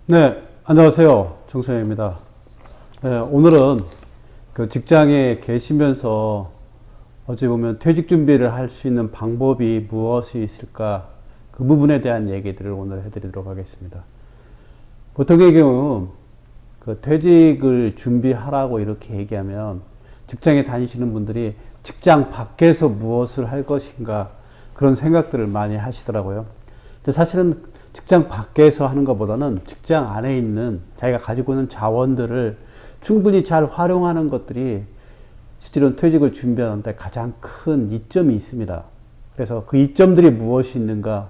네, 안녕하세요. 정선영입니다. 네, 오늘은 그 직장에 계시면서 어찌 보면 퇴직 준비를 할 수 있는 방법이 무엇이 있을까, 그 부분에 대한 얘기들을 오늘 해드리도록 하겠습니다. 보통의 경우 그 퇴직을 준비하라고 이렇게 얘기하면 직장에 다니시는 분들이 직장 밖에서 무엇을 할 것인가 그런 생각들을 많이 하시더라고요. 근데 사실은 직장 밖에서 하는 것보다는 직장 안에 있는 자기가 가지고 있는 자원들을 충분히 잘 활용하는 것들이 실제로는 퇴직을 준비하는 데 가장 큰 이점이 있습니다. 그래서 그 이점들이 무엇이 있는가,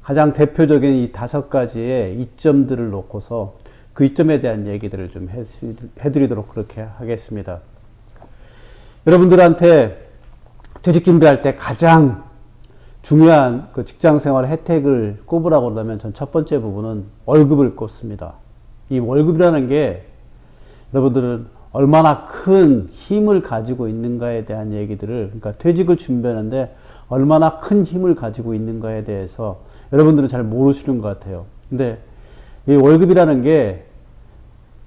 가장 대표적인 이 5가지의 이점들을 놓고서 그 이점에 대한 얘기들을 좀 해드리도록 그렇게 하겠습니다. 여러분들한테 퇴직 준비할 때 가장 중요한 그 직장 생활 혜택을 꼽으라고 그러면 전 첫 번째 부분은 월급을 꼽습니다. 이 월급이라는 게 여러분들은 얼마나 큰 힘을 가지고 있는가에 대한 얘기들을, 그러니까 퇴직을 준비하는데 얼마나 큰 힘을 가지고 있는가에 대해서 여러분들은 잘 모르시는 것 같아요. 근데 이 월급이라는 게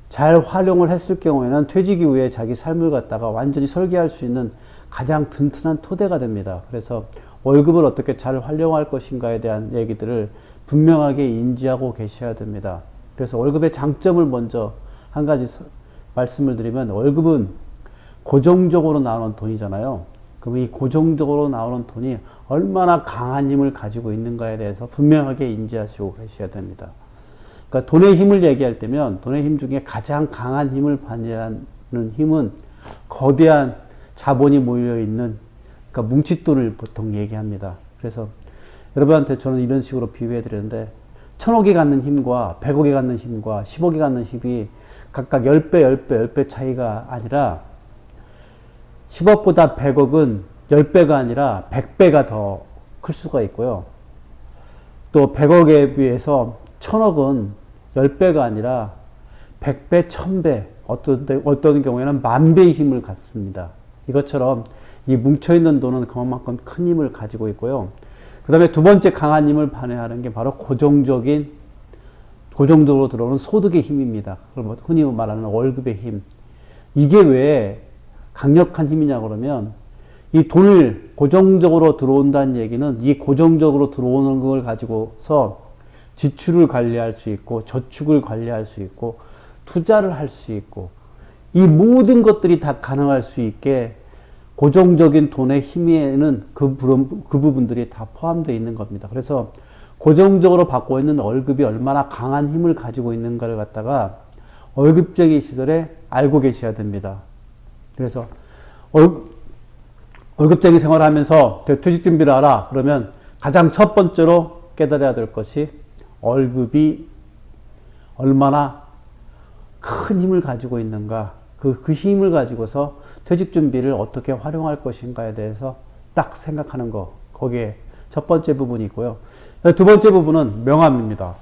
잘 활용을 했을 경우에는 퇴직 이후에 자기 삶을 갖다가 완전히 설계할 수 있는 가장 든든한 토대가 됩니다. 그래서 월급을 어떻게 잘 활용할 것인가에 대한 얘기들을 분명하게 인지하고 계셔야 됩니다. 그래서 월급의 장점을 먼저 한 가지 말씀을 드리면, 월급은 고정적으로 나오는 돈이잖아요. 그럼 이 고정적으로 나오는 돈이 얼마나 강한 힘을 가지고 있는가에 대해서 분명하게 인지하시고 계셔야 됩니다. 그러니까 돈의 힘을 얘기할 때면 돈의 힘 중에 가장 강한 힘을 발휘하는 힘은 거대한 자본이 모여있는, 그러니까 뭉칫돈을 보통 얘기합니다. 그래서 여러분한테 저는 이런 식으로 비유해 드렸는데, 1000억이 갖는 힘과 100억이 갖는 힘과 10억이 갖는 힘이 각각 10배, 10배, 10배 차이가 아니라 10억보다 100억은 10배가 아니라 100배가 더 클 수가 있고요. 또 100억에 비해서 1000억은 10배가 아니라 100배, 1000배, 어떤 경우에는 10,000배의 힘을 갖습니다. 이것처럼 이 뭉쳐있는 돈은 그만큼 큰 힘을 가지고 있고요. 그 다음에 두 번째 강한 힘을 발휘하는 게 바로 고정적으로 들어오는 소득의 힘입니다. 흔히 말하는 월급의 힘. 이게 왜 강력한 힘이냐 그러면, 이 돈을 고정적으로 들어온다는 얘기는 이 고정적으로 들어오는 걸 가지고서 지출을 관리할 수 있고, 저축을 관리할 수 있고, 투자를 할 수 있고, 이 모든 것들이 다 가능할 수 있게 고정적인 돈의 힘에는 그 부분들이 다 포함되어 있는 겁니다. 그래서 고정적으로 받고 있는 월급이 얼마나 강한 힘을 가지고 있는가를 갖다가 월급쟁이 시절에 알고 계셔야 됩니다. 그래서 월급쟁이 생활하면서 퇴직 준비를 하라 그러면 가장 첫 번째로 깨달아야 될 것이, 월급이 얼마나 큰 힘을 가지고 있는가, 그 힘을 가지고서 퇴직 준비를 어떻게 활용할 것인가에 대해서 딱 생각하는 거, 거기에 첫 번째 부분이 있고요. 두 번째 부분은 명함입니다.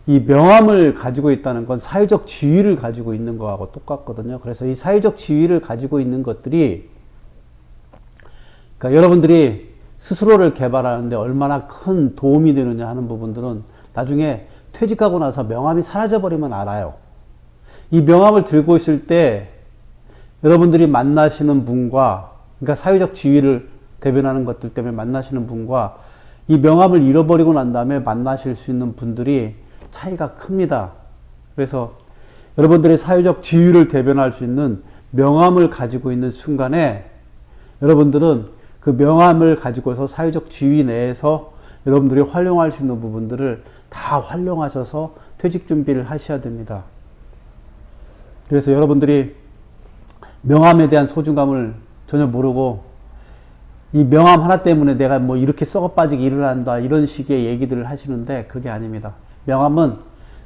이 명함을 가지고 있다는 건 사회적 지위를 가지고 있는 거하고 똑같거든요. 그래서 이 사회적 지위를 가지고 있는 것들이, 그러니까 여러분들이 스스로를 개발하는데 얼마나 큰 도움이 되느냐 하는 부분들은 나중에 퇴직하고 나서 명함이 사라져버리면 알아요. 이 명함을 들고 있을 때 여러분들이 만나시는 분과, 그러니까 사회적 지위를 대변하는 것들 때문에 만나시는 분과 이 명함을 잃어버리고 난 다음에 만나실 수 있는 분들이 차이가 큽니다. 그래서 여러분들의 사회적 지위를 대변할 수 있는 명함을 가지고 있는 순간에 여러분들은 그 명함을 가지고서 사회적 지위 내에서 여러분들이 활용할 수 있는 부분들을 다 활용하셔서 퇴직 준비를 하셔야 됩니다. 그래서 여러분들이 명함에 대한 소중감을 전혀 모르고 이 명함 하나 때문에 내가 뭐 이렇게 썩어 빠지게 일을 한다, 이런 식의 얘기들을 하시는데 그게 아닙니다. 명함은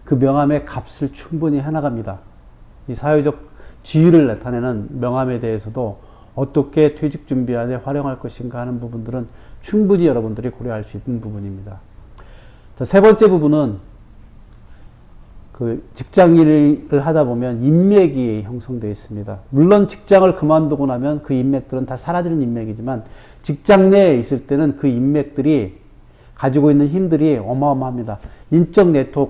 그 명함의 값을 충분히 해나갑니다. 이 사회적 지위를 나타내는 명함에 대해서도 어떻게 퇴직 준비하에 활용할 것인가 하는 부분들은 충분히 여러분들이 고려할 수 있는 부분입니다. 자, 세 번째 부분은 그 직장 일을 하다 보면 인맥이 형성되어 있습니다. 물론 직장을 그만두고 나면 그 인맥들은 다 사라지는 인맥이지만, 직장 내에 있을 때는 그 인맥들이 가지고 있는 힘들이 어마어마합니다. 인적 네트워크